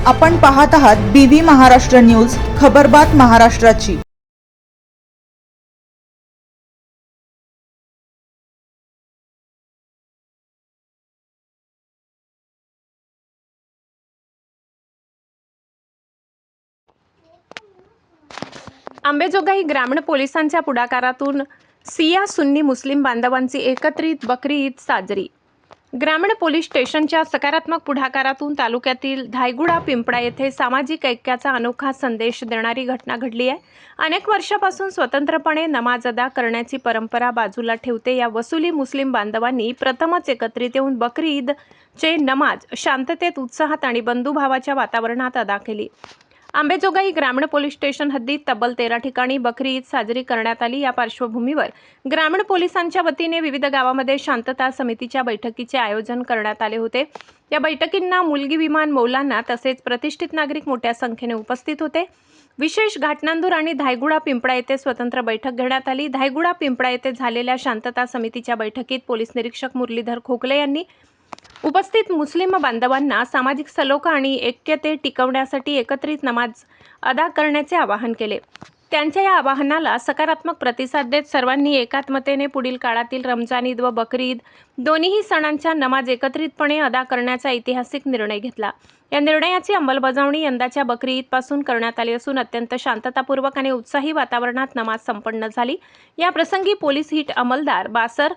आपण पाहत आहात BV महाराष्ट्र न्यूज, खबरबात महाराष्ट्राची। अंबेजोगाई ग्रामीण पोलिसांच्या पुढाकारातून सिया सुन्नी मुस्लिम बांधवांची एकत्रित बकरी ईद साजरी। ग्रामीण पोलीस स्टेशनच्या सकारात्मक पुढाकारातून तालुक्यातील धायगुडा पिंपळा येथे सामाजिक ऐक्याचा अनोखा संदेश देणारी घटना घडली आहे। अनेक वर्षापासून स्वतंत्रपणे नमाज अदा करण्याची परंपरा बाजूला ठेवते या वसुली मुस्लिम बांधवांनी प्रथमच एकत्रित येऊन बकरी ईदचे नमाज शांततेत, उत्साहात आणि बंधुभावाच्या वातावरणात अदा केली। अंबेजोगाई ग्रामीण पोलीस स्टेशन हद्दीत तब्बल 13 ठिकाणी बकरी ईद साजरी करण्यात आली। या पार्श्वभूमीवर ग्रामीण पोलिसांच्या वतीने विविध गावामध्ये शांतता समितीच्या बैठकीचे आयोजन करण्यात आले होते। या बैठकींना मुलगी विमान मौलाना तसेच प्रतिष्ठित नागरिक मोठ्या संख्येने उपस्थित होते। विशेष घाटनांदूर आणि धायगुडा पिंपळा येथे स्वतंत्र बैठक घेण्यात आली। धायगुडा पिंपळा येथे झालेल्या शांतता समितीच्या बैठकीत पोलीस निरीक्षक मुरलीधर खोकले यांनी उपस्थित मुस्लिम बांधवांना सामाजिक सलोखा आणि ऐक्यते टिकवण्यासाठी एकत्रित नमाज अदा करण्याचे आवाहन केले। त्यांच्या या आवाहनाला सकारात्मक प्रतिसाद देत सर्वांनी एकात्मतेने पुढील काळातील रमजान ईद व बकरी ईद दोन्ही सणांच्या नमाज एकत्रितपणे अदा करण्याचा ऐतिहासिक निर्णय घेतला। या निर्णयाची अंमलबजावणी यंदाच्या बकरी ईदपासून करण्यात आली असून अत्यंत शांततापूर्वक आणि उत्साही वातावरणात नमाज संपन्न झाली। या प्रसंगी पोलीस हिट अंमलदार बासर,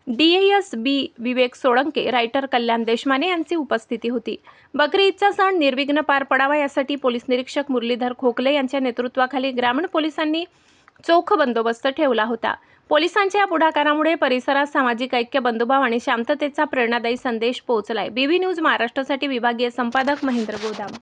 DSB विवेक सोळंके, रायटर कल्याण देशमाने यांची उपस्थिती होती। बकरी ईदचा सण निर्विघ्न पार पडावा यासाठी पोलीस निरीक्षक मुरलीधर खोकले यांच्या नेतृत्वाखाली ग्रामीण पोलिसांनी चोख बंदोबस्त ठेवला होता। पोलिसांच्या या पुढाकारामुळे परिसरात सामाजिक ऐक्य, बंधुभाव आणि शांततेचा प्रेरणादायी संदेश पोहोचलाय। BV न्यूज महाराष्ट्रासाठी विभागीय संपादक महेंद्र गोदाम।